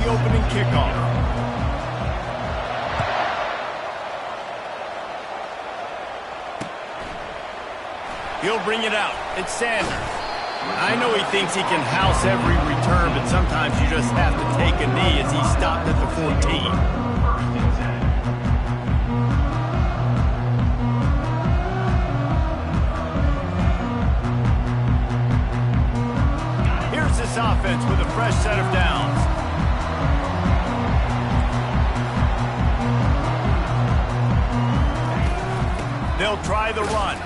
The opening kickoff. He'll bring it out. It's Sanders. I know he thinks he can house every return, but sometimes you just have to take a knee as he stopped at the 14. Here's this offense with a fresh set of downs. They'll try the run.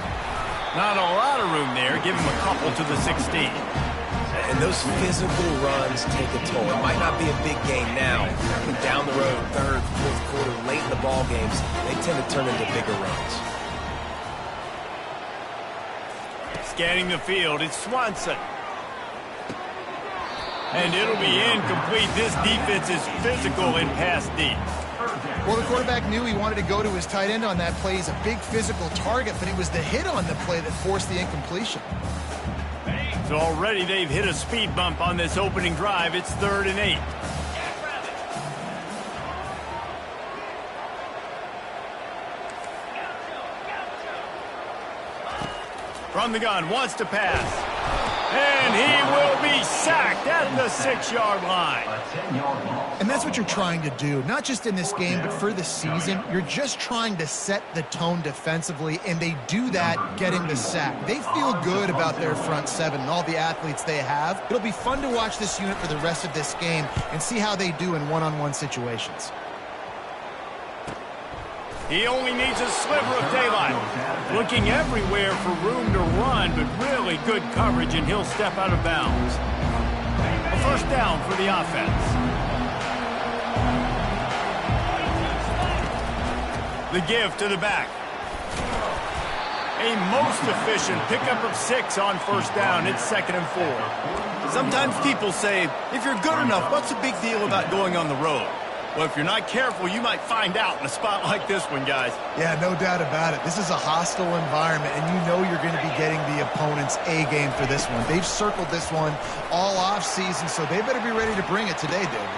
Not a lot of room there. Give him a couple to the 16. And those physical runs take a toll. It might not be a big game now, but down the road, third, fourth quarter, late in the ball games, they tend to turn into bigger runs. Scanning the field, it's Swanson. And it'll be incomplete. This defense is physical in pass deep. Well, the quarterback knew he wanted to go to his tight end on that play. He's a big physical target, but it was the hit on the play that forced the incompletion. So already they've hit a speed bump on this opening drive. It's 3rd and 8. From the gun, wants to pass. And he will be sacked at the 6-yard line. And that's what you're trying to do, not just in this game, but for the season. You're just trying to set the tone defensively, and they do that getting the sack. They feel good about their front seven and all the athletes they have. It'll be fun to watch this unit for the rest of this game and see how they do in one-on-one situations. He only needs a sliver of daylight. Looking everywhere for room to run, but really good coverage, and he'll step out of bounds. A first down for the offense. The give to the back. A most efficient pickup of 6 on first down. It's 2nd and 4. Sometimes people say, if you're good enough, what's the big deal about going on the road? Well, if you're not careful, you might find out in a spot like this one, guys. Yeah, no doubt about it. This is a hostile environment, and you know you're going to be getting the opponent's A game for this one. They've circled this one all offseason, so they better be ready to bring it today, David.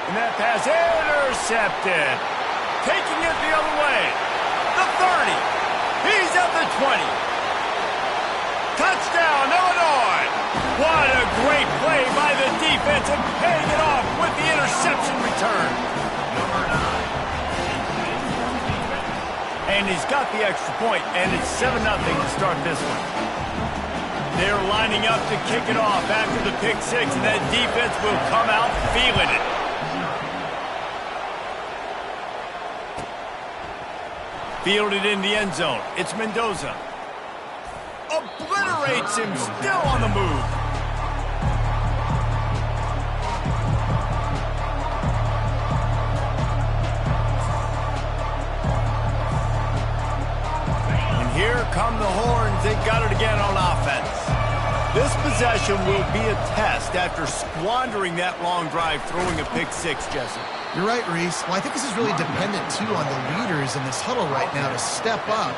And that pass intercepted. Taking it the other way. The 30. He's at the 20. Touchdown, Illinois. What a great play by the defense and paying it off with the interception return. And he's got the extra point, and it's 7-0 to start this one. They're lining up to kick it off after the pick 6, and that defense will come out feeling it. Fielded in the end zone. It's Mendoza. Obliterates him, still on the move. And here come the horns. They got it again on offense. This possession will be a test after squandering that long drive, throwing a pick 6, Jesse. You're right, Reese. Well, I think this is really dependent, too, on the leaders in this huddle right now to step up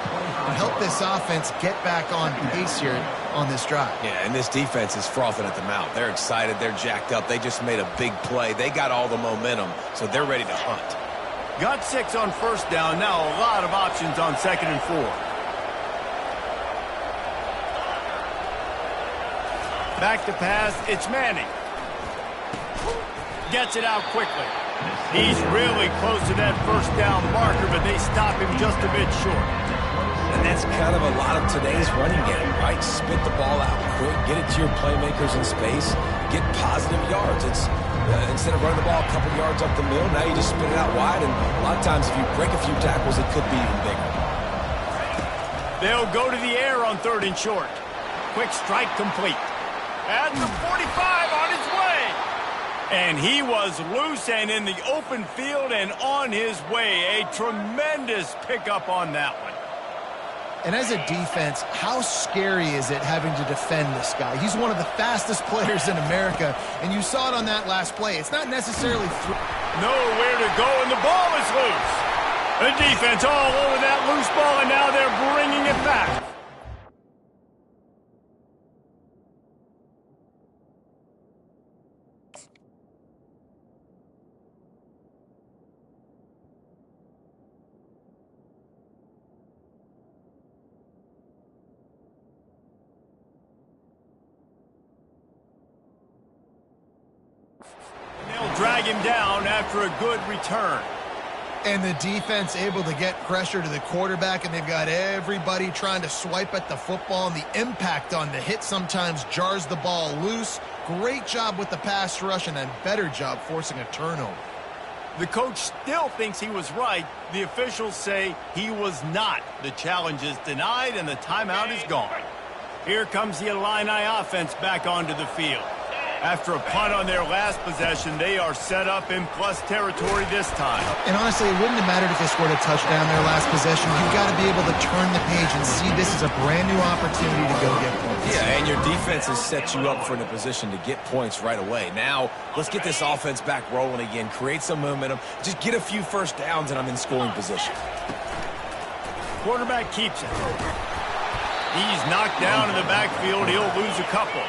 and help this offense get back on pace here on this drive. Yeah, and this defense is frothing at the mouth. They're excited. They're jacked up. They just made a big play. They got all the momentum, so they're ready to hunt. Got 6 on first down. Now a lot of options on 2nd and 4. Back to pass. It's Manning. Gets it out quickly. He's really close to that first down marker, but they stop him just a bit short. And that's kind of a lot of today's running game, right? Spit the ball out quick, get it to your playmakers in space, get positive yards. It's instead of running the ball a couple yards up the middle, now you just spit it out wide, and a lot of times if you break a few tackles, it could be even bigger. They'll go to the air on 3rd and short. Quick strike complete. At the 45 on his way. And he was loose and in the open field and on his way. A tremendous pickup on that one. And as a defense, how scary is it having to defend this guy? He's one of the fastest players in America, and you saw it on that last play. It's not necessarily nowhere to go, and the ball is loose. The defense all over that loose ball, and now they're bringing it back. drag him down after a good return. And the defense able to get pressure to the quarterback, and they've got everybody trying to swipe at the football, and the impact on the hit sometimes jars the ball loose. Great job with the pass rush, and a better job forcing a turnover. The coach still thinks he was right. The officials say he was not. The challenge is denied, and the timeout is gone. Here comes the Illini offense back onto the field. After a punt on their last possession, they are set up in plus territory this time. And honestly, it wouldn't have mattered if they scored a touchdown their last possession. You've got to be able to turn the page and see this is a brand new opportunity to go get points. Yeah, and your defense has set you up for a position to get points right away. Now, let's get this offense back rolling again, create some momentum, just get a few first downs, and I'm in scoring position. Quarterback keeps it. He's knocked down in the backfield. He'll lose a couple.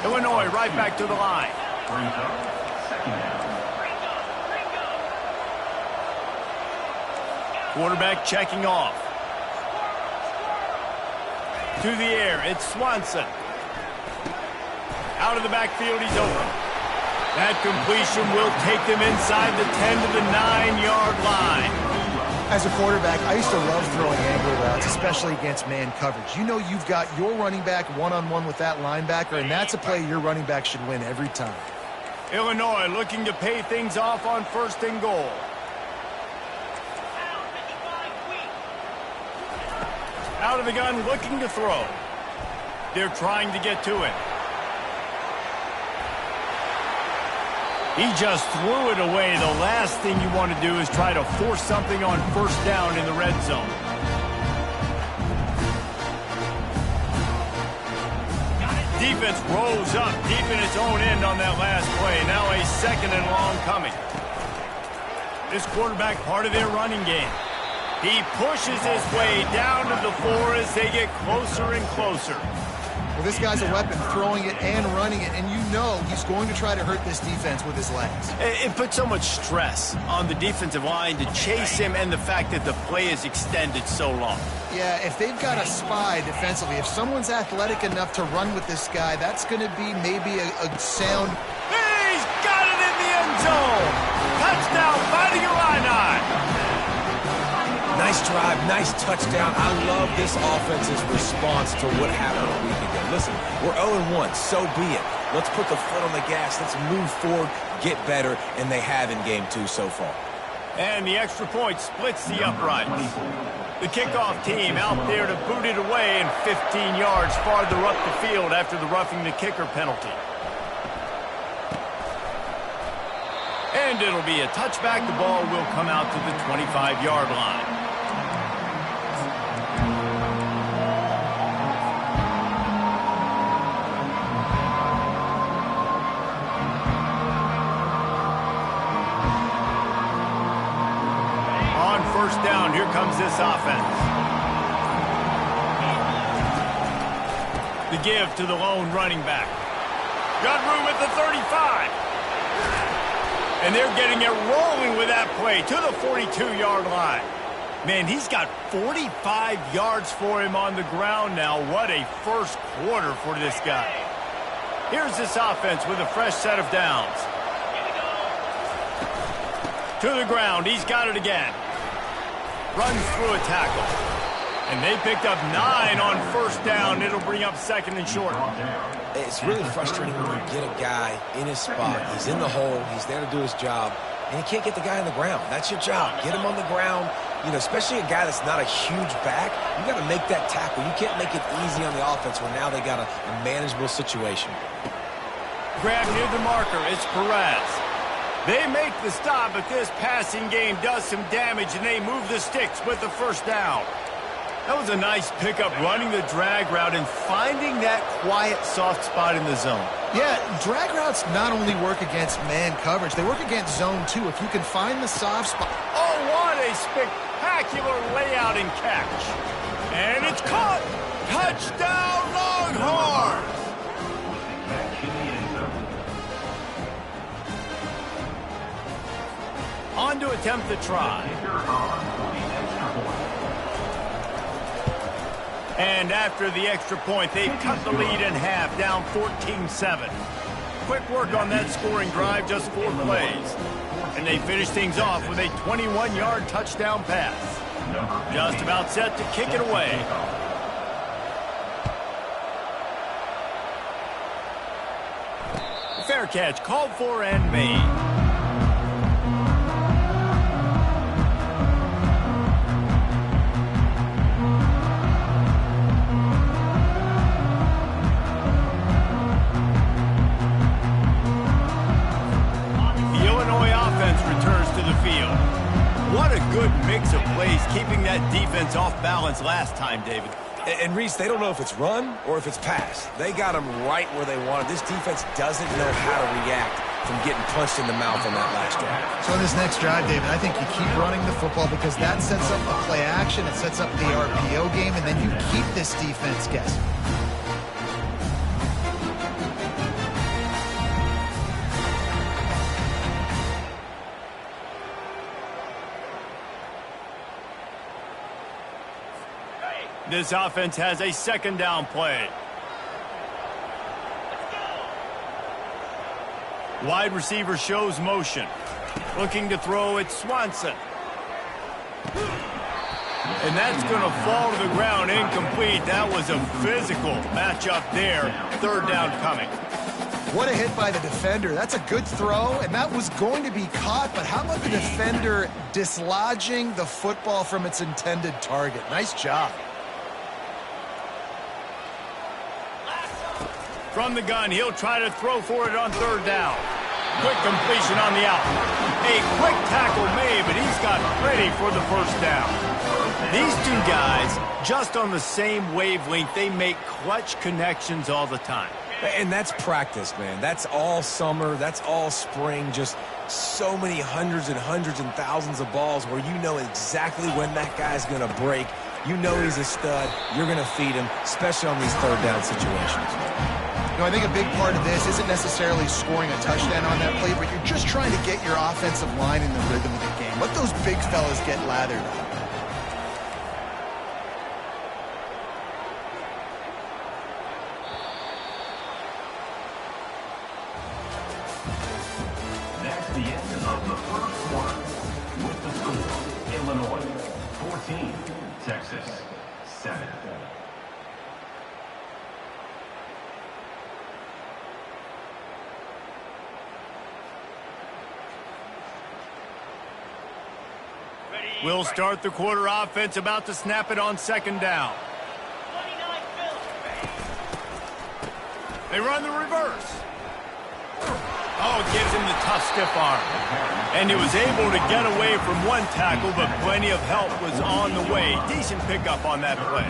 Illinois right back to the line. Quarterback checking off. To the air, it's Swanson. Out of the backfield, he's open. That completion will take them inside the 10 to the 9-yard line. As a quarterback, I used to love throwing angle routes, especially against man coverage. You know you've got your running back one-on-one with that linebacker, and that's a play your running back should win every time. Illinois looking to pay things off on 1st and goal. Out of the gun, looking to throw. They're trying to get to it. He just threw it away. The last thing you want to do is try to force something on 1st down in the red zone. Defense rolls up deep in its own end on that last play. Now a 2nd and long coming. This quarterback part of their running game. He pushes his way down to the 4 as they get closer and closer. Well, this guy's a weapon, throwing it and running it, and you know he's going to try to hurt this defense with his legs. It puts so much stress on the defensive line to chase him, and the fact that the play is extended so long. Yeah, if they've got a spy defensively, if someone's athletic enough to run with this guy, that's going to be maybe a sound. He's got it in the end zone! Touchdown, Fighting Illini! Nice drive, nice touchdown. I love this offense's response to what happened a week ago. Listen, we're 0-1, so be it. Let's put the foot on the gas. Let's move forward, get better, and they have in Game 2 so far. And the extra point splits the uprights. The kickoff team out there to boot it away, and 15 yards farther up the field after the roughing the kicker penalty. And it'll be a touchback. The ball will come out to the 25-yard line. On 1st down, here comes this offense. The give to the lone running back. Got room at the 35. And they're getting it rolling with that play to the 42-yard line. Man, he's got 45 yards for him on the ground now. What a first quarter for this guy. Here's this offense with a fresh set of downs. To the ground, he's got it again. Runs through a tackle. And they picked up 9 on 1st down. It'll bring up 2nd and short. It's really frustrating when you get a guy in his spot. He's in the hole. He's there to do his job. And you can't get the guy on the ground. That's your job. Get him on the ground. You know, especially a guy that's not a huge back. You got to make that tackle. You can't make it easy on the offense when now they got a manageable situation. Grab near the marker. It's Perez. They make the stop, but this passing game does some damage, and they move the sticks with the 1st down. That was a nice pickup, running the drag route and finding that quiet, soft spot in the zone. Yeah, drag routes not only work against man coverage, they work against zone too. If you can find the soft spot. Oh, what a spectacular layout and catch. And it's caught. Touchdown, Longhorns. On to attempt the try. And after the extra point, they've cut the lead in half, down 14-7. quick work on that scoring drive, just 4 plays. And they finish things off with a 21-yard touchdown pass. Just about set to kick it away. Fair catch called for and made. The Illinois offense returns to the field. What a good mix of plays, keeping that defense off balance last time, David. And Reese, they don't know if it's run or if it's pass. They got them right where they wanted. This defense doesn't know how to react from getting punched in the mouth on that last drive. So on this next drive, David, I think you keep running the football because that sets up a play action, it sets up the RPO game, and then you keep this defense guessing. This offense has a second down play. Wide receiver shows motion. Looking to throw it, Swanson. And that's going to fall to the ground incomplete. That was a physical matchup there. Third down coming. What a hit by the defender. That's a good throw, and that was going to be caught, but how about the defender dislodging the football from its intended target? Nice job. From the gun, he'll try to throw for it on third down. Quick completion on the out. A quick tackle made, but he's got ready for the first down. These two guys, just on the same wavelength, they make clutch connections all the time. And that's practice, man. That's all summer. That's all spring. Just so many hundreds and thousands of balls where you know exactly when that guy's going to break. You know he's a stud. You're going to feed him, especially on these third down situations. You know, I think a big part of this isn't necessarily scoring a touchdown on that play, but you're just trying to get your offensive line in the rhythm of the game. Let those big fellas get lathered up. That's the end of the first quarter. With the score, Illinois 14, Texas 7. We'll start the quarter offense, about to snap it on second down. They run the reverse. Oh, it gives him the tough stiff arm. And he was able to get away from one tackle, but plenty of help was on the way. Decent pickup on that play.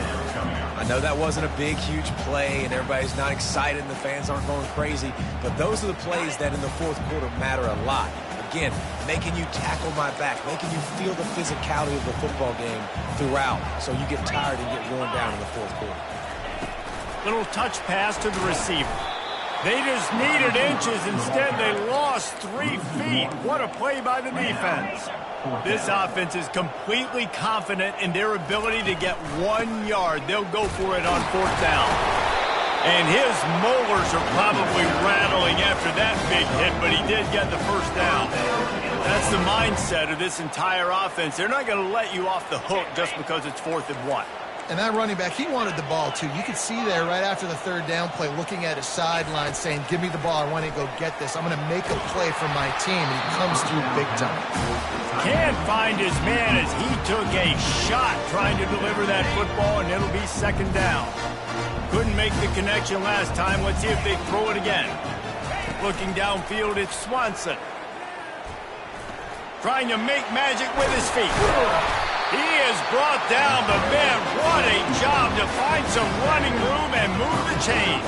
I know that wasn't a big, huge play, and everybody's not excited, and the fans aren't going crazy, but those are the plays that in the fourth quarter matter a lot. Again, making you tackle my back, making you feel the physicality of the football game throughout, so you get tired and get worn down in the fourth quarter. Little touch pass to the receiver. They just needed inches. Instead, they lost 3 feet. What a play by the defense. This offense is completely confident in their ability to get 1 yard. They'll go for it on fourth down. And his molars are probably rattling after that big hit, but he did get the first down. That's the mindset of this entire offense. They're not going to let you off the hook just because it's 4th and 1. And that running back, he wanted the ball, too. You could see there right after the third down play, looking at his sideline, saying, give me the ball. I want to go get this. I'm going to make a play for my team. And he comes through big time. Can't find his man as he took a shot trying to deliver that football, and it'll be second down. Couldn't make the connection last time. Let's see if they throw it again. Looking downfield, it's Swanson. Trying to make magic with his feet. He has brought down the man. What a job to find some running room and move the chains.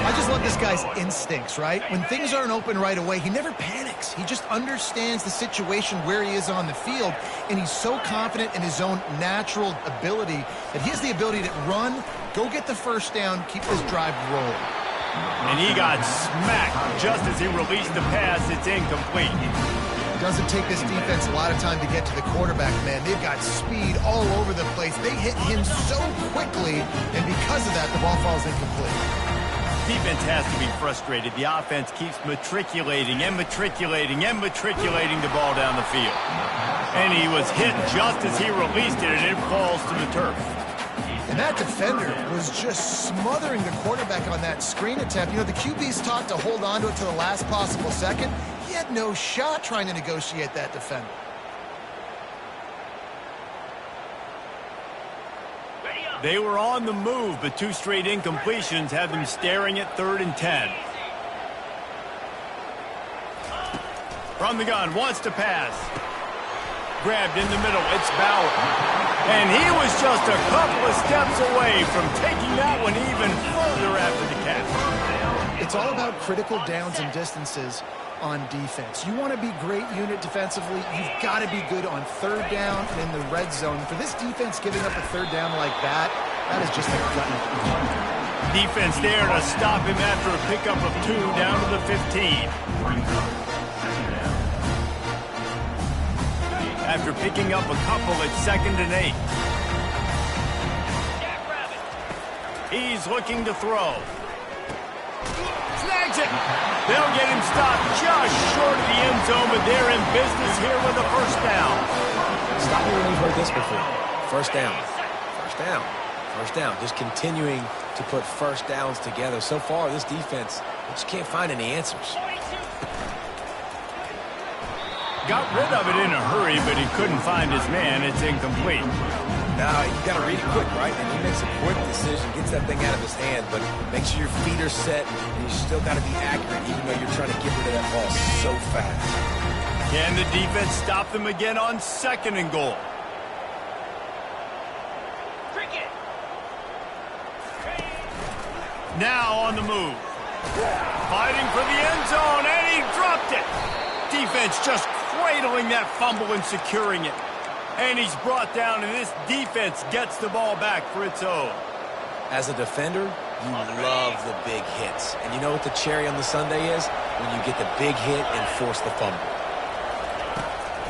I just love this guy's instincts, right? When things aren't open right away, he never panics. He just understands the situation where he is on the field, and he's so confident in his own natural ability that he has the ability to run, go get the first down, keep this drive rolling. And he got smacked just as he released the pass. It's incomplete. Doesn't take this defense a lot of time to get to the quarterback, man. They've got speed all over the place. They hit him so quickly, and because of that, the ball falls incomplete. Defense has to be frustrated. The offense keeps matriculating and matriculating and matriculating the ball down the field. And he was hit just as he released it, and it falls to the turf. And that defender was just smothering the quarterback on that screen attempt. You know, the QB's taught to hold on to it to the last possible second. He had no shot trying to negotiate that defender. They were on the move, but 2 straight incompletions have them staring at 3rd and 10. From the gun, wants to pass. Grabbed in the middle, it's Bauer. And he was just a couple of steps away from taking that one even further after the catch. It's all about critical downs and distances on defense. You want to be great unit defensively, you've got to be good on 3rd down and in the red zone. For this defense giving up a 3rd down like that is just a gut. Defense there to stop him after a pickup of 2 down to the 15. After picking up a couple at 2nd and 8. He's looking to throw. Snags it. They'll get him stopped just short of the end zone, but they're in business here with a 1st down. Stop me when you've heard this before. 1st down. 1st down. 1st down. Just continuing to put 1st downs together. So far, this defense just can't find any answers. Got rid of it in a hurry, but he couldn't find his man. It's incomplete. Now, you got to read it quick, right? And he makes a quick decision, gets that thing out of his hand, but make sure your feet are set, and you still got to be accurate, even though you're trying to get rid of that ball so fast. Can the defense stop them again on 2nd and goal? Now on the move. Fighting for the end zone, and he dropped it. Defense just cradling that fumble and securing it. And he's brought down, and this defense gets the ball back for its own. As a defender, you love the big hits. And you know what the cherry on the sundae is? When you get the big hit and force the fumble.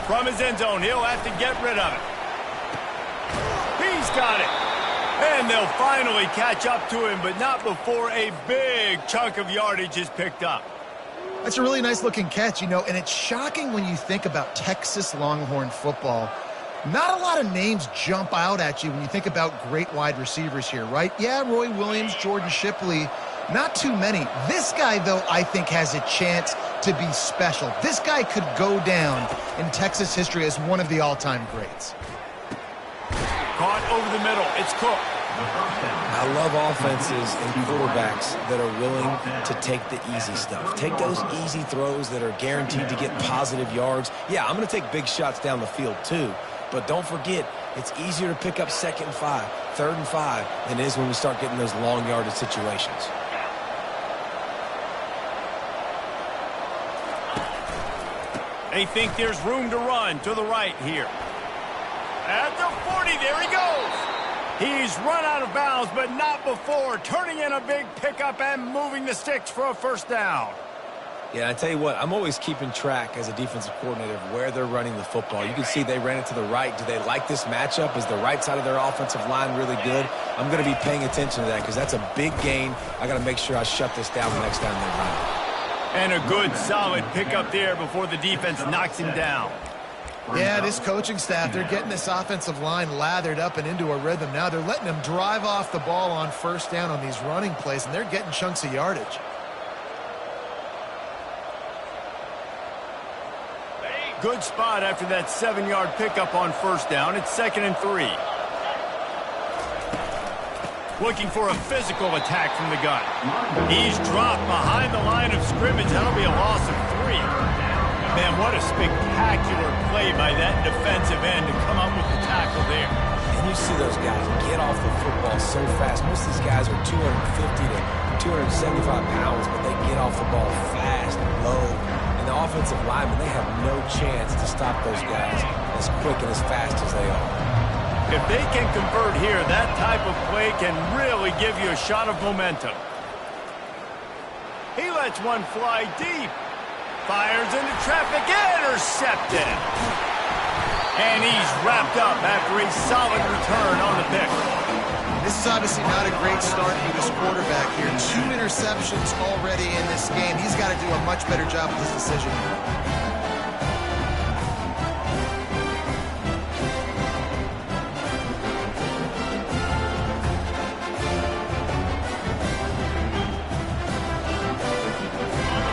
From his end zone, he'll have to get rid of it. He's got it. And they'll finally catch up to him, but not before a big chunk of yardage is picked up. That's a really nice-looking catch, you know, and it's shocking when you think about Texas Longhorn football. Not a lot of names jump out at you when you think about great wide receivers here, right? Yeah, Roy Williams, Jordan Shipley, not too many. This guy, though, I think has a chance to be special. This guy could go down in Texas history as one of the all-time greats. Caught over the middle. It's Cook. I love offenses and quarterbacks that are willing to take the easy stuff. Take those easy throws that are guaranteed to get positive yards. Yeah, I'm going to take big shots down the field too. But don't forget, it's easier to pick up 2nd and 5, 3rd and 5 than it is when we start getting those long yardage situations. They think there's room to run to the right here. At the 40, there he goes. He's run out of bounds, but not before turning in a big pickup and moving the sticks for a 1st down. Yeah, I tell you what, I'm always keeping track as a defensive coordinator of where they're running the football. You can see they ran it to the right. Do they like this matchup? Is the right side of their offensive line really good? I'm going to be paying attention to that because that's a big gain. I got to make sure I shut this down the next time they run it. And a good, solid pickup there before the defense knocks him down. Yeah, this coaching staff, they're getting this offensive line lathered up and into a rhythm. Now they're letting them drive off the ball on 1st down on these running plays, and they're getting chunks of yardage. Good spot after that 7-yard pickup on 1st down. It's 2nd and 3. Looking for a physical attack from the gun. He's dropped behind the line of scrimmage. That'll be a loss of 3. Man, what a spectacular play by that defensive end to come up with the tackle there. And you see those guys get off the football so fast. Most of these guys are 250 to 275 pounds, but they get off the ball fast and low. And the offensive linemen, they have no chance to stop those guys as quick and as fast as they are. If they can convert here, that type of play can really give you a shot of momentum. He lets one fly deep. Fires into traffic, intercepted. And he's wrapped up after a solid return on the pick. This is obviously not a great start for this quarterback here. 2 interceptions already in this game. He's got to do a much better job with his decision.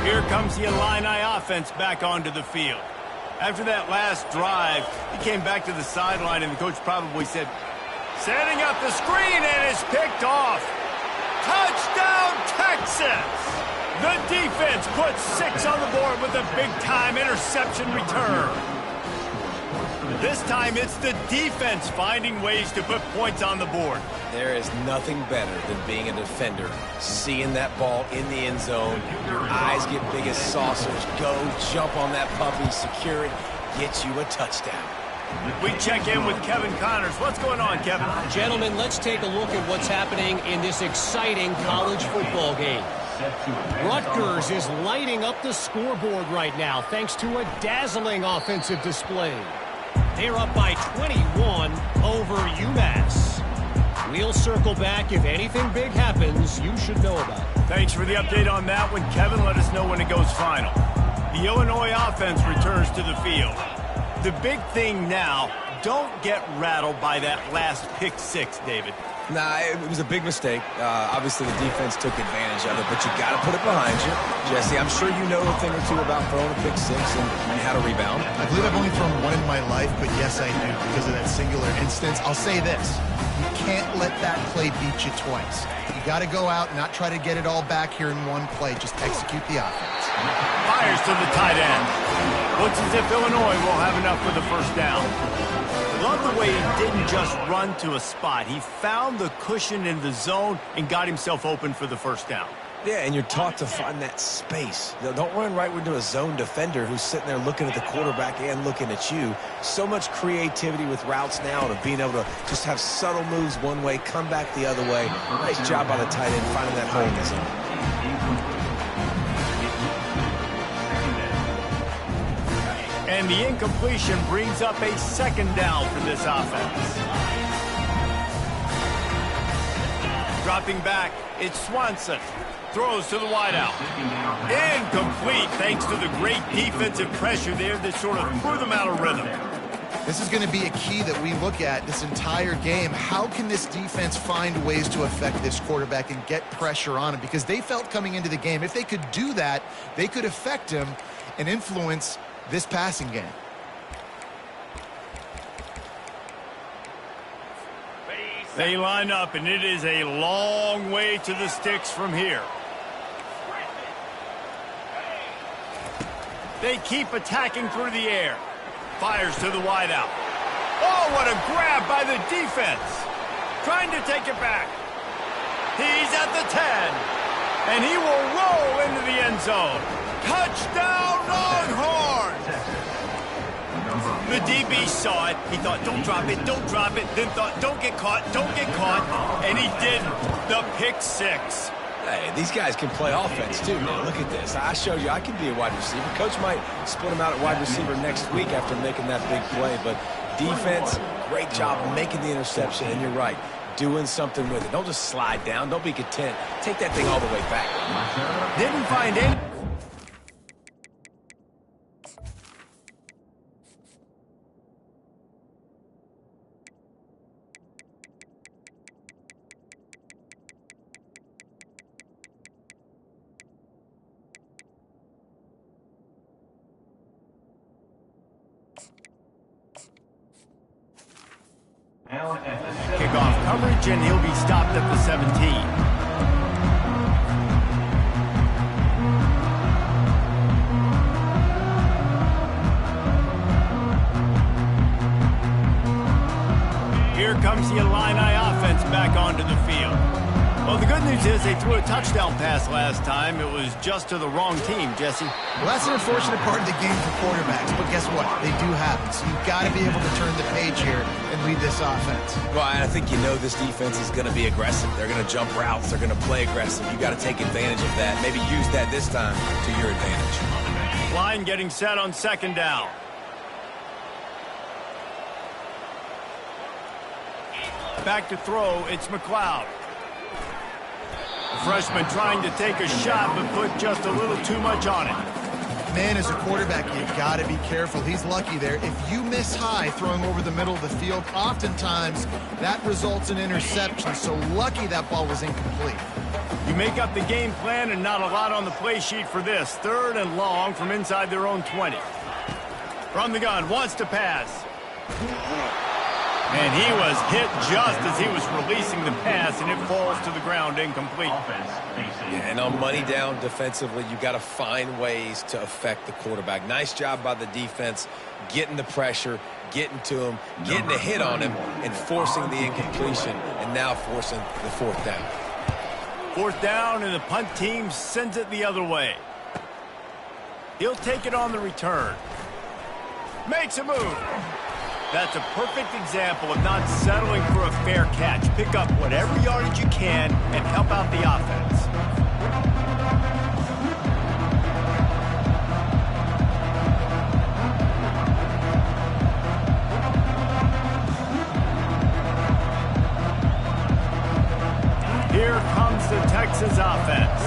Here comes the Illini offense back onto the field. After that last drive, he came back to the sideline, and the coach probably said, setting up the screen, and it's picked off. Touchdown, Texas! The defense puts 6 on the board with a big-time interception return. This time, it's the defense finding ways to put points on the board. There is nothing better than being a defender, seeing that ball in the end zone, your eyes get big as saucers, go jump on that puppy, secure it, get you a touchdown. We check in with Kevin Connors. What's going on, Kevin? Gentlemen, let's take a look at what's happening in this exciting college football game. Rutgers is lighting up the scoreboard right now thanks to a dazzling offensive display. They're up by 21 over UMass. We'll circle back. If anything big happens, you should know about it. Thanks for the update on that one, Kevin. Let us know when it goes final. The Illinois offense returns to the field. The big thing now, don't get rattled by that last pick 6, David. Nah, it was a big mistake. Obviously, the defense took advantage of it, but you got to put it behind you. Jesse, I'm sure you know a thing or two about throwing a pick 6 and how to rebound. I believe I've only thrown one in my life, but yes, I do because of that singular instance. I'll say this. You can't let that play beat you twice. You got to go out and not try to get it all back here in one play. Just execute the offense. Fires to the tight end. Looks as if Illinois will have enough for the first down. Love the way he didn't just run to a spot. He found the cushion in the zone and got himself open for the first down. Yeah, and you're taught to find that space. Don't run right into a zone defender who's sitting there looking at the quarterback and looking at you. So much creativity with routes now to being able to just have subtle moves one way, come back the other way. Nice job by the tight end finding that hole in the zone. And the incompletion brings up a second down for this offense. Dropping back, it's Swanson. Throws to the wideout. Incomplete thanks to the great defensive pressure there that sort of threw them out of rhythm. This is going to be a key that we look at this entire game. How can this defense find ways to affect this quarterback and get pressure on him? Because they felt coming into the game, if they could do that, they could affect him and influence this passing game. They line up, and it is a long way to the sticks from here. They keep attacking through the air. Fires to the wideout. Oh, what a grab by the defense. Trying to take it back. He's at the 10. And he will roll into the end zone. Touchdown, Longhorns! The DB saw it. He thought, don't drop it, don't drop it. Then thought, don't get caught, don't get caught. And he didn't. The pick 6. Hey, these guys can play offense, too, man. Look at this. I showed you I can be a wide receiver. Coach might split him out at wide receiver next week after making that big play. But defense, great job making the interception. And you're right, doing something with it. Don't just slide down. Don't be content. Take that thing all the way back. Didn't find any. Kickoff coverage, and he'll be stopped at the 17. Here comes the Illini offense back onto the field. Well, the good news is they threw a touchdown pass last time. It was just to the wrong team, Jesse. Well, that's an unfortunate part of the game for quarterbacks, but guess what? They do happen. So you've got to be able to turn the page here and lead this offense. Well, I think you know this defense is going to be aggressive. They're going to jump routes. They're going to play aggressive. You got to take advantage of that. Maybe use that this time to your advantage. Line getting set on second down. Back to throw, it's McLeod. The freshman trying to take a shot, but put just a little too much on it. Man, as a quarterback, you got to be careful. He's lucky there. If you miss high throwing over the middle of the field, oftentimes that results in interception. So lucky that ball was incomplete. You make up the game plan and not a lot on the play sheet for this. 3rd and long from inside their own 20. From the gun, wants to pass. And he was hit just as he was releasing the pass, and it falls to the ground incomplete. Yeah, and on money down defensively, you got to find ways to affect the quarterback. Nice job by the defense, getting the pressure, getting to him, getting a hit on him, and forcing the incompletion, and now forcing the 4th down. 4th down, and the punt team sends it the other way. He'll take it on the return. Makes a move. That's a perfect example of not settling for a fair catch. Pick up whatever yardage you can and help out the offense. Here comes the Texas offense.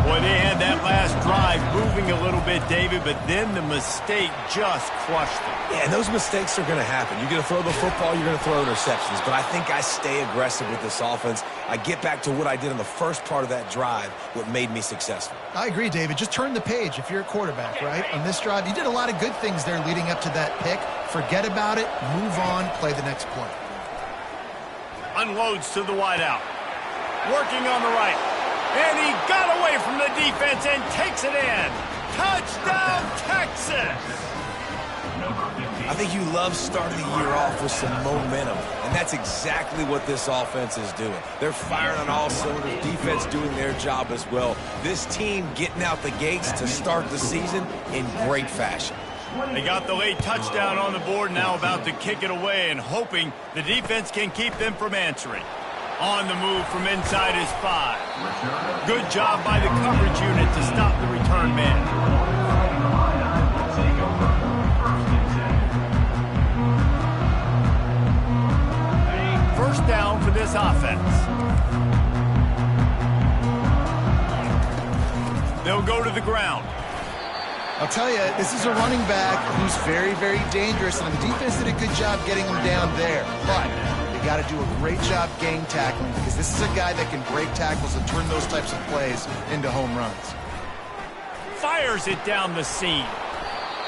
Boy, they had that last drive moving a little bit, David, but then the mistake just crushed them. Yeah, and those mistakes are going to happen. You're going to throw the football, you're going to throw interceptions, but I think I stay aggressive with this offense. I get back to what I did in the first part of that drive, what made me successful. I agree, David. Just turn the page if you're a quarterback, right? On this drive, you did a lot of good things there leading up to that pick. Forget about it, move on, play the next play. Unloads to the wideout. Working on the right. And he got away from the defense and takes it in. Touchdown, Texas! I think you love starting the year off with some momentum, and that's exactly what this offense is doing. They're firing on all cylinders, defense doing their job as well. This team getting out the gates to start the season in great fashion. They got the late touchdown on the board, now about to kick it away and hoping the defense can keep them from answering. On the move from inside his 5. Good job by the coverage unit to stop the return man. First down for this offense. They'll go to the ground. I'll tell you, this is a running back who's very, very dangerous, and the defense did a good job getting him down there. But they got to do a great job gang tackling, because this is a guy that can break tackles and turn those types of plays into home runs. Fires it down the seam.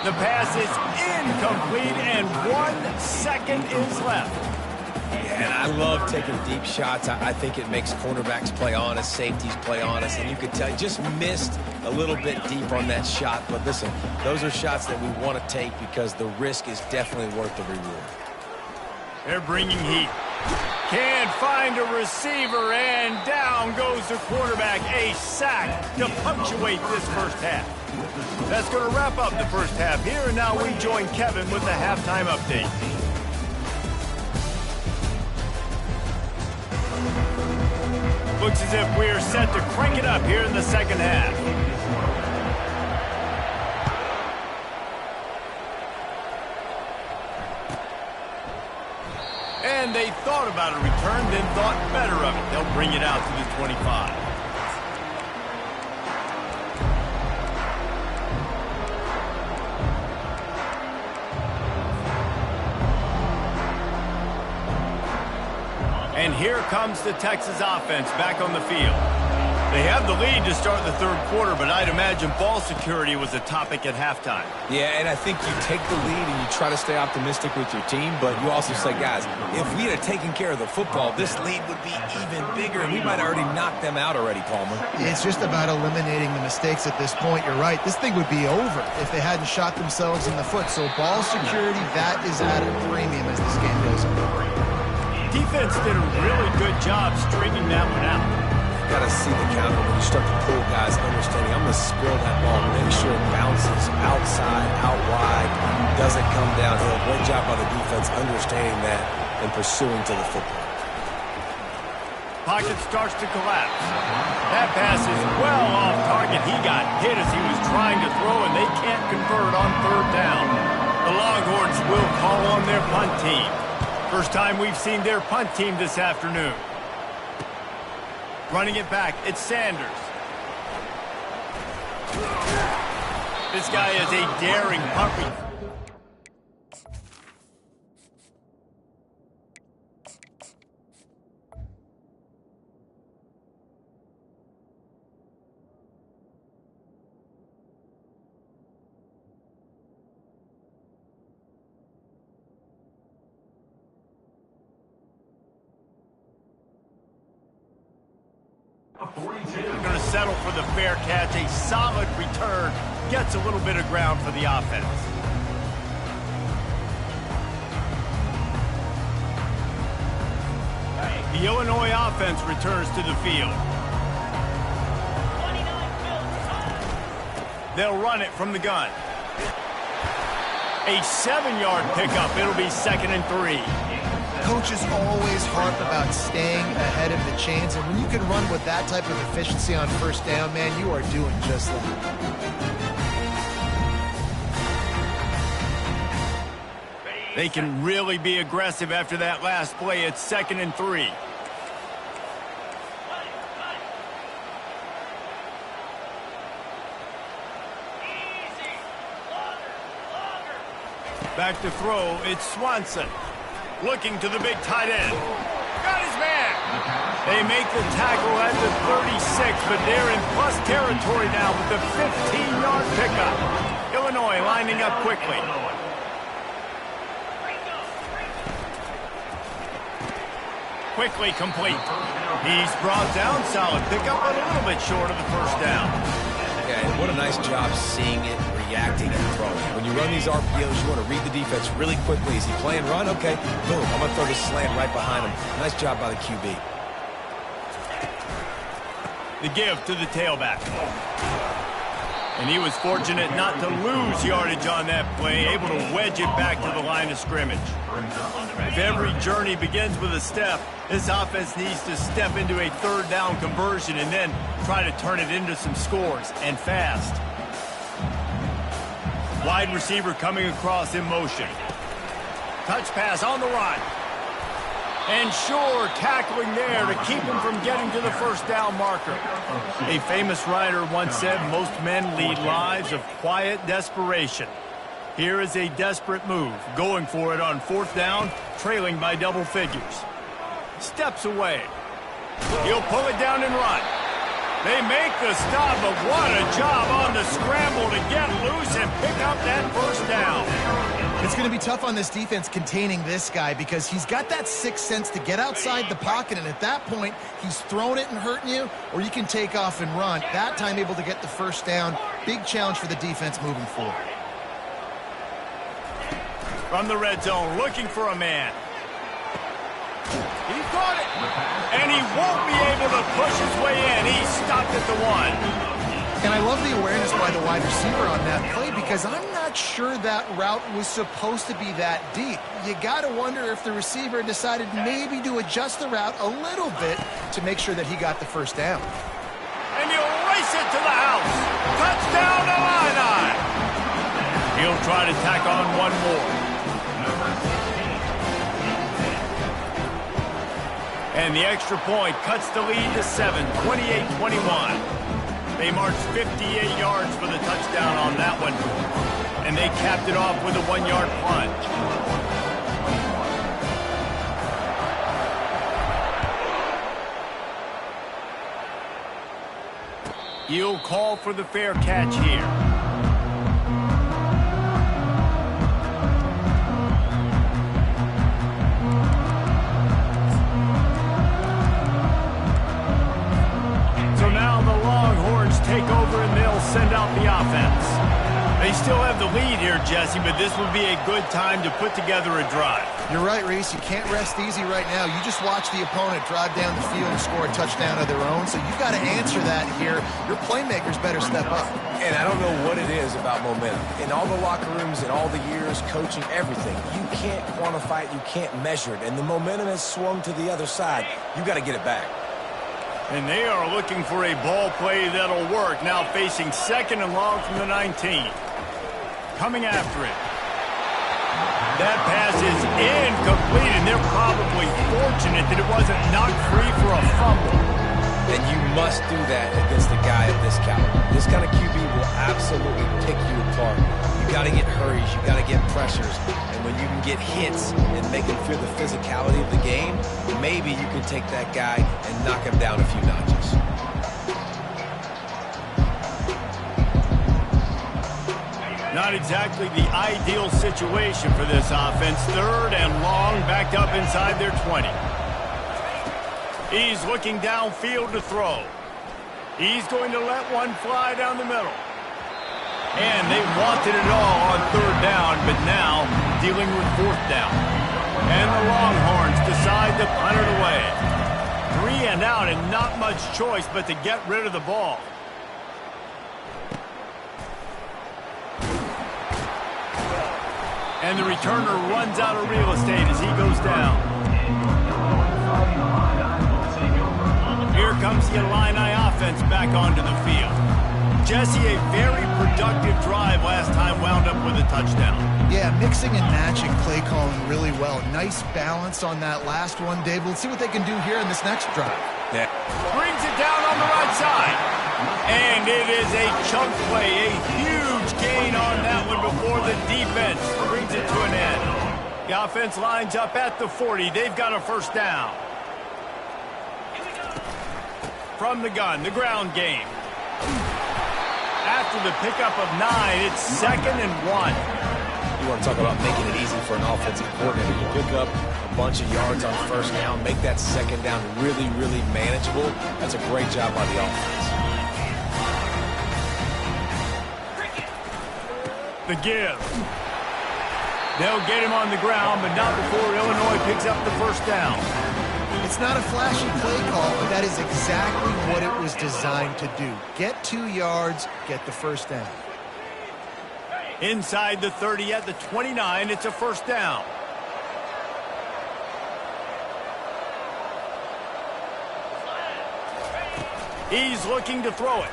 The pass is incomplete, and 1 second is left. Yeah, and I love taking deep shots. I think it makes cornerbacks play honest, safeties play honest, and you could tell he just missed a little bit deep on that shot. But listen, those are shots that we want to take because the risk is definitely worth the reward. They're bringing heat. Can't find a receiver, and down goes the quarterback. A sack to punctuate this first half. That's going to wrap up the first half here, and now we join Kevin with the halftime update. Looks as if we're set to crank it up here in the second half. And they thought about a return, then thought better of it. They'll bring it out to the 25. And here comes the Texas offense back on the field. They have the lead to start the third quarter, but I'd imagine ball security was a topic at halftime. Yeah, and I think you take the lead and you try to stay optimistic with your team, but you also say, guys, if we had taken care of the football, this lead would be even bigger, and we might have already knocked them out already, Palmer. It's just about eliminating the mistakes at this point. You're right. This thing would be over if they hadn't shot themselves in the foot. So ball security, that is at a premium as this game goes on. Defense did a really good job stringing that one out. You got to see the counter when you start to pull guys understanding. I'm going to spill that ball, make sure it bounces outside, out wide, doesn't come downhill. Great job by the defense understanding that and pursuing to the football. Pocket starts to collapse. That pass is well off target. He got hit as he was trying to throw, and they can't convert on third down. The Longhorns will call on their punt team. First time we've seen their punt team this afternoon. Running it back, it's Sanders. This guy is a daring punt returner. Going to settle for the fair catch. A solid return. Gets a little bit of ground for the offense. The Illinois offense returns to the field. They'll run it from the gun. A 7-yard pickup. It'll be 2nd and 3. Coaches always harp about staying ahead of the chains, and when you can run with that type of efficiency on first down, man, you are doing just that. They can really be aggressive after that last play. It's 2nd and 3. Back to throw, it's Swanson. Looking to the big tight end. Got his man. They make the tackle at the 36, but they're in plus territory now with the 15-yard pickup. Illinois lining up quickly. Quickly complete. He's brought down, solid pickup, but a little bit short of the first down. Yeah, and what a nice job seeing it, reacting, and throwing. When you run these RPOs, you want to read the defense really quickly. Is he playing run? Okay, boom. I'm going to throw this slant right behind him. Nice job by the QB. The give to the tailback. And he was fortunate not to lose yardage on that play, able to wedge it back to the line of scrimmage. If every journey begins with a step, this offense needs to step into a 3rd down conversion and then try to turn it into some scores, and fast. Wide receiver coming across in motion. Touch pass on the run. And sure, tackling there to keep him from getting to the first down marker. A famous writer once said, most men lead lives of quiet desperation. Here is a desperate move, going for it on 4th down, trailing by double figures. Steps away. He'll pull it down and run. They make the stop, but what a job on the scramble to get loose and pick up that first down. It's going to be tough on this defense containing this guy because he's got that sixth sense to get outside the pocket, and at that point, he's throwing it and hurting you, or you can take off and run. That time able to get the first down. Big challenge for the defense moving forward. From the red zone, looking for a man. He caught it, and he won't be able to push his way in. He stopped at the 1. And I love the awareness by the wide receiver on that play because I'm not sure that route was supposed to be that deep. You got to wonder if the receiver decided maybe to adjust the route a little bit to make sure that he got the first down. And he'll race it to the house. Touchdown, Illini. He'll try to tack on one more. And the extra point cuts the lead to 7, 28-21. They marched 58 yards for the touchdown on that one. And they capped it off with a 1-yard plunge. He'll call for the fair catch here. Take over and they'll send out the offense. They still have the lead here, Jesse, but this would be a good time to put together a drive. You're right, Reese. You can't rest easy right now. You just watch the opponent drive down the field and score a touchdown of their own, so you've got to answer that here. Your playmakers better step up. And I don't know what it is about momentum. In all the locker rooms, in all the years, coaching, everything, you can't quantify it, you can't measure it, and the momentum has swung to the other side. You got to get it back. And they are looking for a ball play that'll work. Now facing 2nd and long from the 19. Coming after it. That pass is incomplete, and they're probably fortunate that it wasn't knocked free for a fumble. And you must do that against a guy of this caliber. This kind of QB will absolutely pick you apart. You got to get hurries. You got to get pressures. And when you can get hits and make him feel the physicality of the game, maybe you can take that guy and knock him down a few notches. Not exactly the ideal situation for this offense. 3rd and long, backed up inside their 20. He's looking downfield to throw. He's going to let one fly down the middle. And they wanted it all on 3rd down, but now dealing with 4th down. And the Longhorns decide to punt it away. 3 and out, and not much choice but to get rid of the ball. And the returner runs out of real estate as he goes down. Here comes the Illini offense back onto the field. Jesse, a very productive drive last time, wound up with a touchdown. Yeah, mixing and matching play calling really well. Nice balance on that last one, Dave. Let's see what they can do here in this next drive. Yeah. Brings it down on the right side. And it is a chunk play, a huge gain on that one before the defense brings it to an end. The offense lines up at the 40. They've got a 1st down. From the gun, the ground game. After the pickup of 9, it's 2nd and 1. You want to talk about making it easy for an offensive coordinator. You pick up a bunch of yards on 1st down, make that 2nd down really, really manageable. That's a great job by the offense. The give. They'll get him on the ground, but not before Illinois picks up the 1st down. It's not a flashy play call, but that is exactly what it was designed to do. Get 2 yards, get the 1st down. Inside the 30 at the 29, it's a 1st down. He's looking to throw it.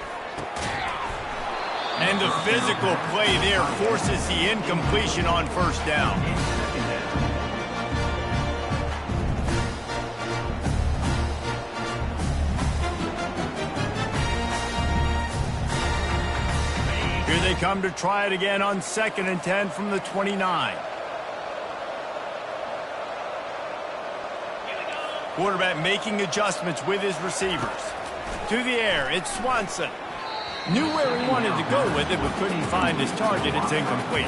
And the physical play there forces the incompletion on 1st down. Here they come to try it again on 2nd and 10 from the 29. Quarterback making adjustments with his receivers. To the air, it's Swanson. Knew where he wanted to go with it, but couldn't find his target. It's incomplete.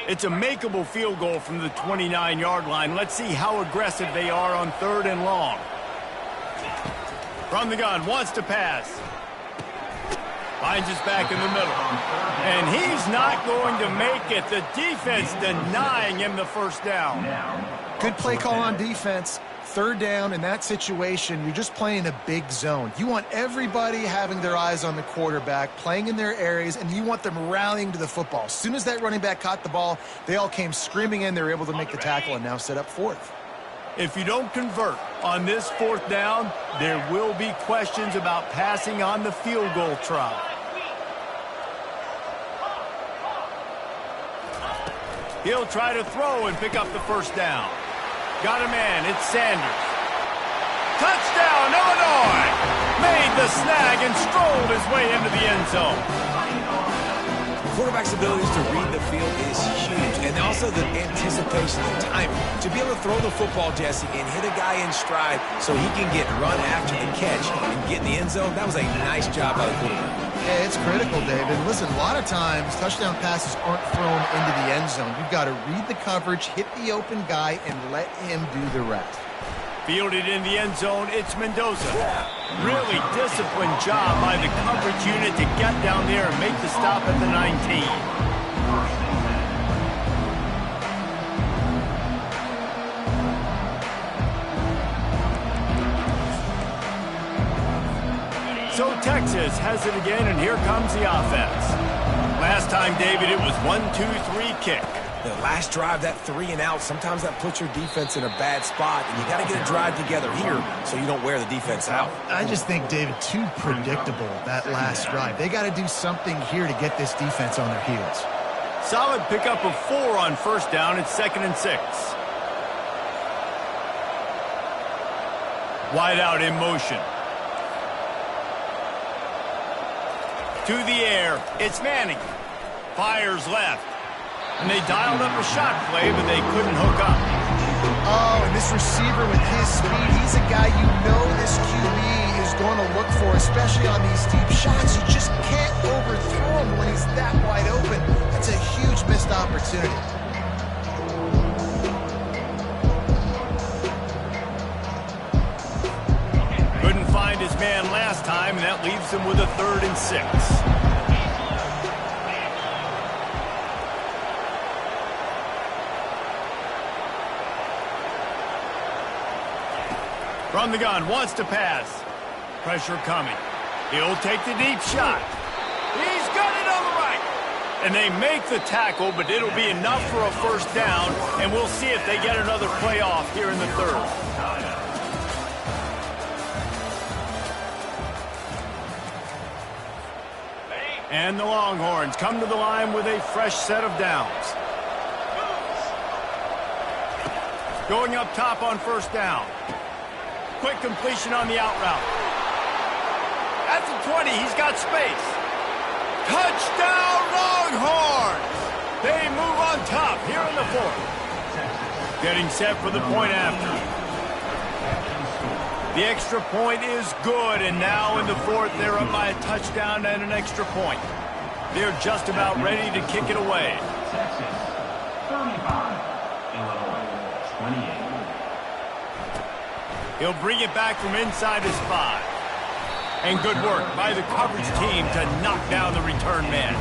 It's a makeable field goal from the 29-yard line. Let's see how aggressive they are on 3rd and long. From the gun, wants to pass. Finds his back in the middle. And he's not going to make it. The defense denying him the 1st down. Good play call on defense. 3rd down in that situation, you're just playing a big zone. You want everybody having their eyes on the quarterback, playing in their areas, and you want them rallying to the football. As soon as that running back caught the ball, they all came screaming in. They were able to make the tackle and now set up 4th. If you don't convert on this 4th down, there will be questions about passing on the field goal try. He'll try to throw and pick up the 1st down. Got a man, it's Sanders. Touchdown, Illinois! Made the snag and strolled his way into the end zone. Quarterback's abilities to read the field is huge, and also the anticipation and timing. To be able to throw the football, Jesse, and hit a guy in stride so he can get run after the catch and get in the end zone, that was a nice job by the quarterback. Yeah, it's critical, David. Listen, a lot of times touchdown passes aren't thrown into the end zone. You've got to read the coverage, hit the open guy, and let him do the rest. Fielded in the end zone, it's Mendoza. Really disciplined job by the coverage unit to get down there and make the stop at the 19. So Texas has it again, and here comes the offense. Last time, David, it was 1-2-3 kick. The last drive, that 3 and out, sometimes that puts your defense in a bad spot, and you got to get a drive together here so you don't wear the defense out. I just think, David, too predictable, that last drive. They got to do something here to get this defense on their heels. Solid pickup of 4 on first down. It's 2nd and 6. Wide out in motion. To the air. It's Manning. Fires left. And they dialed up a shot play, but they couldn't hook up. Oh, and this receiver with his speed, he's a guy you know this QB is going to look for, especially on these deep shots. You just can't overthrow him when he's that wide open. That's a huge missed opportunity. Couldn't find his man last time, and that leaves him with a 3rd and 6. From the gun, wants to pass. Pressure coming. He'll take the deep shot. He's got it on the right. And they make the tackle, but it'll be enough for a first down, and we'll see if they get another play off here in the 3rd. And the Longhorns come to the line with a fresh set of downs. Going up top on first down. Quick completion on the out route. At the 20, he's got space. Touchdown, Longhorns! They move on top here in the 4th. Getting set for the point after. The extra point is good, and now in the 4th, they're up by a touchdown and an extra point. They're just about ready to kick it away. Texas, 35. Illinois, 28. He'll bring it back from inside his 5. And good work by the coverage team to knock down the return man.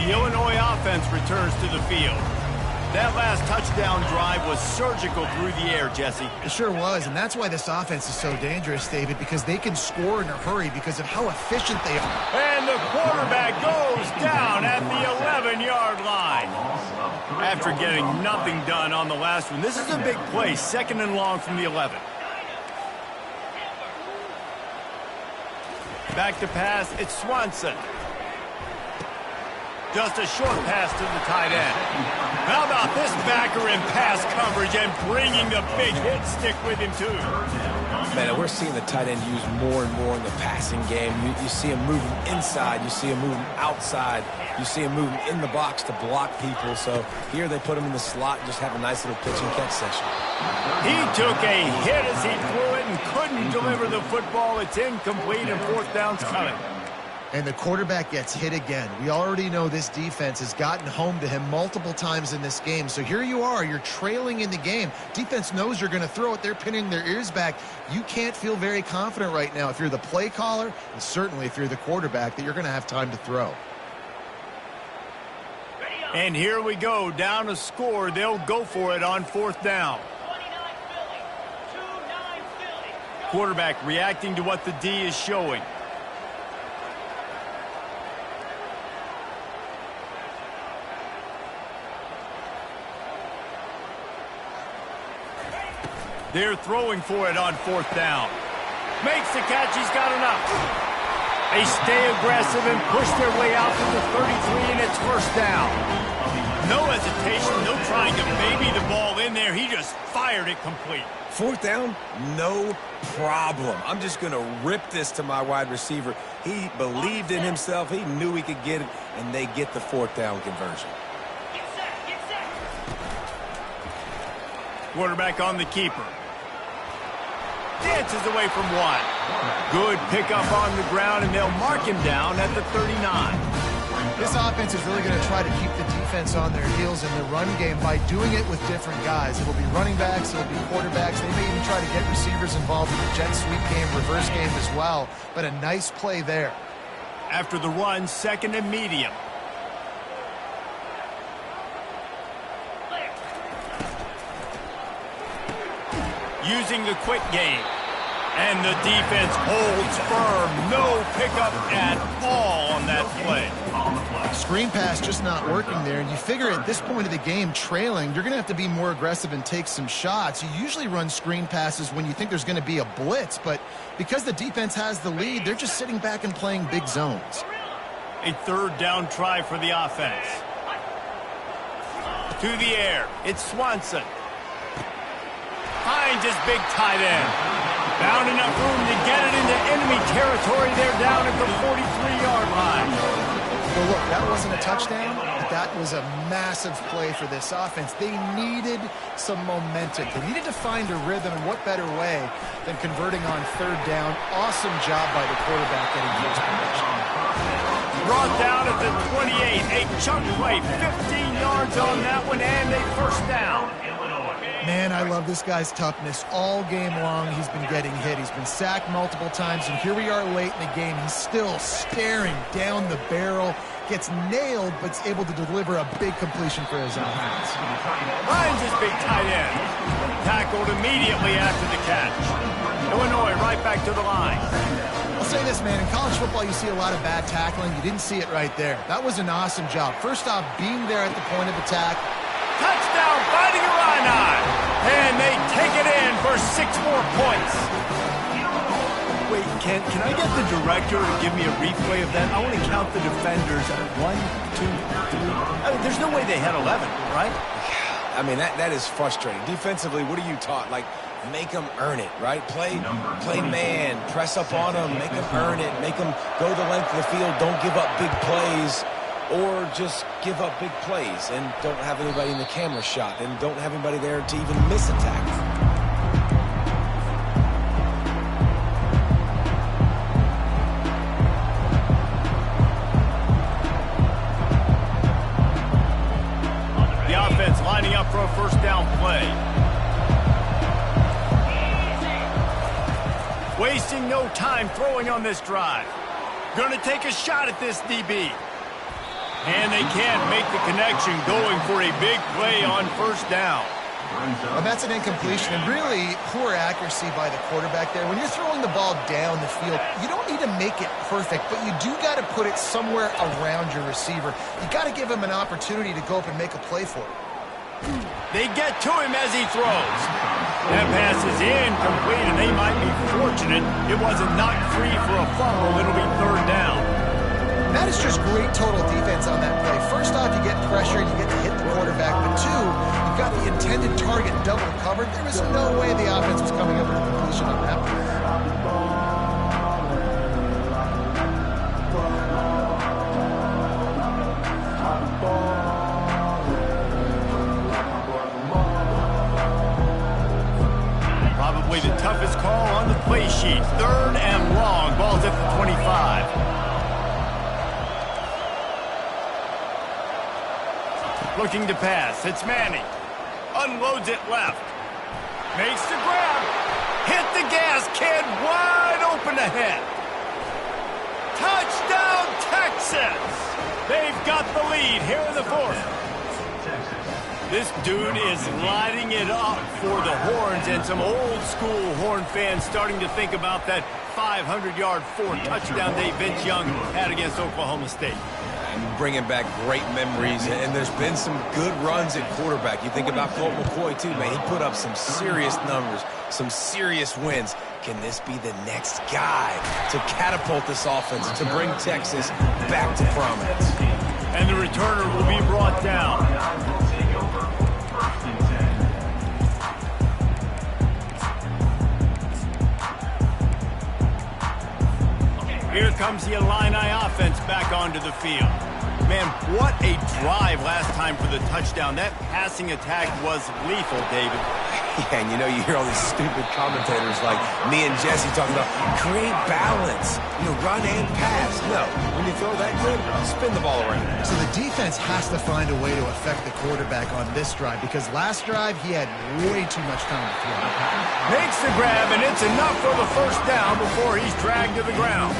The Illinois offense returns to the field. That last touchdown drive was surgical through the air, Jesse. It sure was, and that's why this offense is so dangerous, David, because they can score in a hurry because of how efficient they are. And the quarterback goes down at the 11-yard line. After getting nothing done on the last one, this is a big play, 2nd and long from the 11. Back to pass, it's Swanson. Just a short pass to the tight end. How about this backer in pass coverage and bringing the big hit stick with him, too? Man, we're seeing the tight end used more and more in the passing game. You see him moving inside. You see him moving outside. You see him moving in the box to block people. So here they put him in the slot and just have a nice little pitch and catch session. He took a hit as he threw it and couldn't deliver the football. It's incomplete and 4th down's coming. And the quarterback gets hit again. We already know this defense has gotten home to him multiple times in this game. So here you are. You're trailing in the game. Defense knows you're going to throw it. They're pinning their ears back. You can't feel very confident right now if you're the play caller, and certainly if you're the quarterback, that you're going to have time to throw. And here we go. Down a score. They'll go for it on 4th down. Quarterback reacting to what the D is showing. They're throwing for it on 4th down. Makes the catch. He's got enough. They stay aggressive and push their way out to the 33, and it's first down. No hesitation, no trying to baby the ball in there. He just fired it complete. 4th down, no problem. I'm just going to rip this to my wide receiver. He believed in himself. He knew he could get it, and they get the 4th down conversion. Quarterback on the keeper. Dances away from 1. Good pickup on the ground, and they'll mark him down at the 39. This offense is really going to try to keep the defense on their heels in the run game by doing it with different guys. It'll be running backs, it'll be quarterbacks. They may even try to get receivers involved in the jet sweep game, reverse game as well. But a nice play there. After the run, 2nd and medium. Using the quick game. And the defense holds firm. No pickup at all on that play. Screen pass just not working there. And you figure at this point of the game, trailing, you're going to have to be more aggressive and take some shots. You usually run screen passes when you think there's going to be a blitz. But because the defense has the lead, they're just sitting back and playing big zones. A third down try for the offense. To the air. It's Swanson. Finds his big tight end. Found enough room to get it into enemy territory. They're down at the 43-yard line. Well, look, that wasn't a touchdown, but that was a massive play for this offense. They needed some momentum. They needed to find a rhythm, and what better way than converting on third down. Awesome job by the quarterback getting first possession. Brought down at the 28. A chunk play, 15 yards on that one, and a first down. Man, I love this guy's toughness. All game long, he's been getting hit. He's been sacked multiple times, and here we are late in the game. He's still staring down the barrel, gets nailed, but is able to deliver a big completion for his offense. Finds his big tight end. Tackled immediately after the catch. Illinois right back to the line. I'll say this, man. In college football, you see a lot of bad tackling. You didn't see it right there. That was an awesome job. First off, being there at the point of attack. Touchdown, Fighting Illini. And they take it in for 6 more points. Wait, can I get the director to give me a replay of that? I want to count the defenders. 1, 2, 3. I mean, there's no way they had 11, right? I mean, that is frustrating. Defensively, what are you taught? Like, make them earn it, right? Play man, press up on them, make them earn it, make them go the length of the field, don't give up big plays, or just give up big plays and don't have anybody in the camera shot and don't have anybody there to even miss a tackle. Lining up for a first down play. Wasting no time throwing on this drive. Going to take a shot at this DB. And they can't make the connection, going for a big play on first down. Well, that's an incompletion, and really poor accuracy by the quarterback there. When you're throwing the ball down the field, you don't need to make it perfect, but you do got to put it somewhere around your receiver. You got to give him an opportunity to go up and make a play for it. They get to him as he throws. That pass is incomplete, and they might be fortunate it wasn't knocked free for a fumble. It'll be third down. That is just great total defense on that play. First off, you get pressure and you get to hit the quarterback, but two, you've got the intended target double covered. There was no way the offense was coming up with a completion on that play. Probably the toughest call on the play sheet. Third and long. Ball's at the 25. Looking to pass. It's Manning. Unloads it left. Makes the grab. Hit the gas. Kid wide open ahead. Touchdown, Texas. They've got the lead here in the fourth. This dude is lighting it up for the Horns, and some old-school Horn fans starting to think about that 500-yard 4-touchdown day Vince Young had against Oklahoma State. Bringing back great memories, and there's been some good runs at quarterback. You think about Colt McCoy, too, man. He put up some serious numbers, some serious wins. Can this be the next guy to catapult this offense, to bring Texas back to prominence? And the returner will be brought down. Here comes the Illini offense back onto the field. Man, what a drive last time for the touchdown. That passing attack was lethal, David. Yeah, and you know, you hear all these stupid commentators like me and Jesse talking about create balance, run and pass. No, when you throw that good, spin the ball around. So the defense has to find a way to affect the quarterback on this drive, because last drive he had way too much time to throw. Makes the grab, and it's enough for the first down before he's dragged to the ground.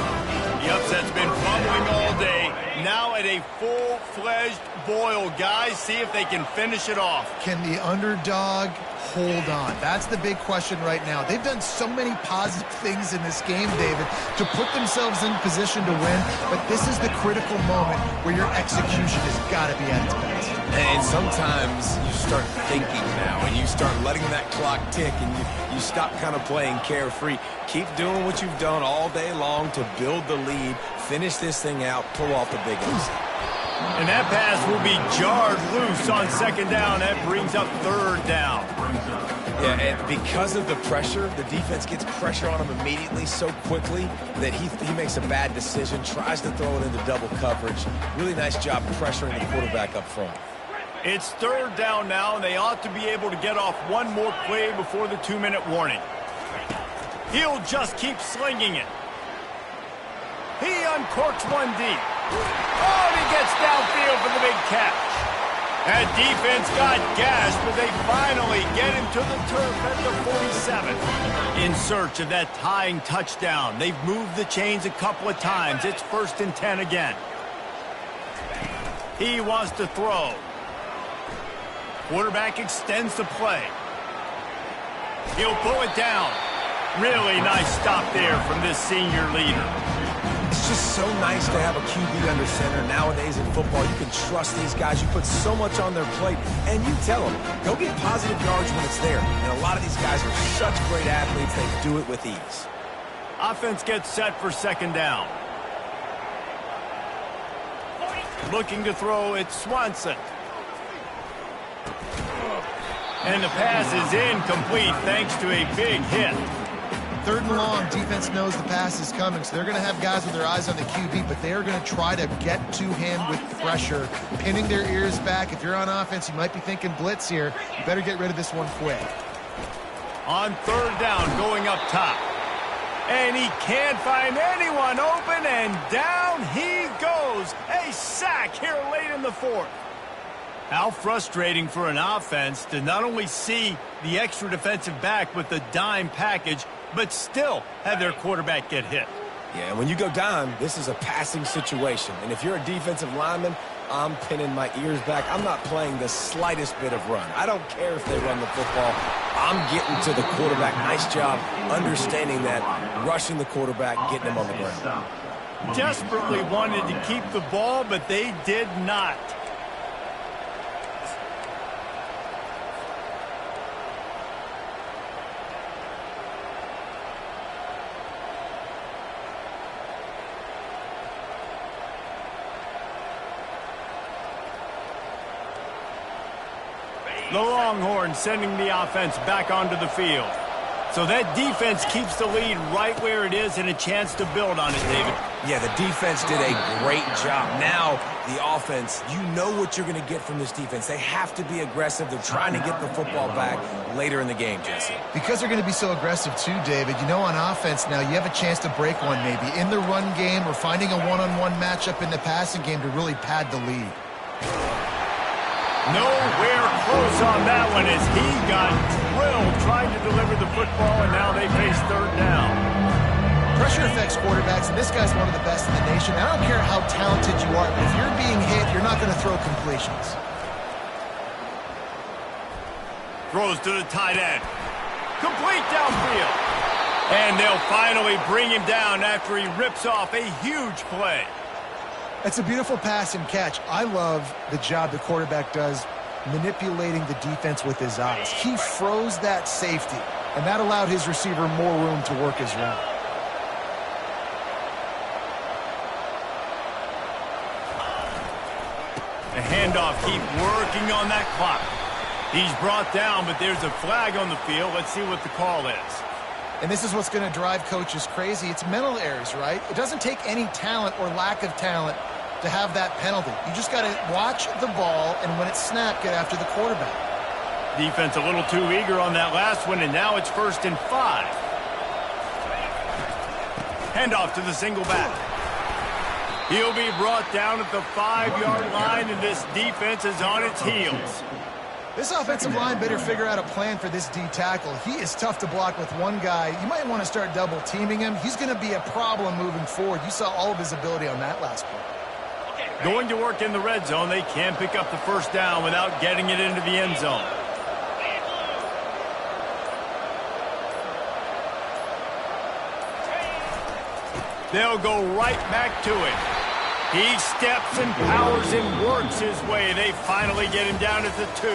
The upset's been bubbling all day. Now at a full-fledged boil. Guys, see if they can finish it off. Can the underdog hold on? That's the big question right now. They've done so many positive things in this game, David, to put themselves in position to win, but this is the critical moment where your execution has got to be at its best. And sometimes you start thinking now, and you start letting that clock tick, and you stop kind of playing carefree. Keep doing what you've done all day long to build the lead, finish this thing out, pull off the big upset. And that pass will be jarred loose on second down. That brings up third down. Yeah, and because of the pressure, the defense gets pressure on him immediately so quickly that he makes a bad decision, tries to throw it into double coverage. Really nice job pressuring the quarterback up front. It's third down now, and they ought to be able to get off one more play before the 2-minute warning. He'll just keep slinging it. He uncorks one deep. Oh, and he gets downfield for the big catch. That defense got gashed, but they finally get him to the turf at the 47. In search of that tying touchdown. They've moved the chains a couple of times. It's 1st and 10 again. He wants to throw. Quarterback extends the play. He'll pull it down. Really nice stop there from this senior leader. It's just so nice to have a QB under center. Nowadays in football, you can trust these guys. You put so much on their plate, and you tell them, go get positive yards when it's there. And a lot of these guys are such great athletes, they do it with ease. Offense gets set for second down. Looking to throw, it's Swanson. And the pass is incomplete thanks to a big hit. 3rd and long, defense knows the pass is coming, so they're going to have guys with their eyes on the QB, but they are going to try to get to him with pressure, pinning their ears back. If you're on offense, you might be thinking blitz here. You better get rid of this one quick. On 3rd down, going up top. And he can't find anyone open, and down he goes. A sack here late in the 4th. How frustrating for an offense to not only see the extra defensive back with the dime package, but still have their quarterback get hit. Yeah, when you go dime, this is a passing situation. And if you're a defensive lineman, I'm pinning my ears back. I'm not playing the slightest bit of run. I don't care if they run the football. I'm getting to the quarterback. Nice job understanding that, rushing the quarterback, getting him on the ground. Desperately wanted to keep the ball, but they did not. The Longhorns sending the offense back onto the field. So that defense keeps the lead right where it is and a chance to build on it, David. Yeah, the defense did a great job. Now, the offense, you know what you're going to get from this defense. They have to be aggressive. They're trying to get the football back later in the game, Jesse. Because they're going to be so aggressive too, David, you know on offense now you have a chance to break one maybe in the run game or finding a one-on-one matchup in the passing game to really pad the lead. Nowhere close on that one as he got drilled trying to deliver the football, and now they face 3rd down. Pressure affects quarterbacks, and this guy's one of the best in the nation. I don't care how talented you are, but if you're being hit, you're not going to throw completions. Throws to the tight end. Complete downfield. And they'll finally bring him down after he rips off a huge play. It's a beautiful pass and catch. I love the job the quarterback does manipulating the defense with his eyes. He froze that safety, and that allowed his receiver more room to work his route. The handoff keep working on that clock. He's brought down, but there's a flag on the field. Let's see what the call is. And this is what's going to drive coaches crazy. It's mental errors, right? It doesn't take any talent or lack of talent to have that penalty. You just got to watch the ball, and when it's snapped, get after the quarterback. Defense a little too eager on that last one, and now it's 1st and 5. Handoff to the single back. He'll be brought down at the 5-yard line, and this defense is on its heels. This offensive line better figure out a plan for this D tackle. He is tough to block with one guy. You might want to start double teaming him. He's going to be a problem moving forward. You saw all of his ability on that last play. Going to work in the red zone. They can't pick up the 1st down without getting it into the end zone. They'll go right back to it. He steps and powers and works his way. They finally get him down at the 2.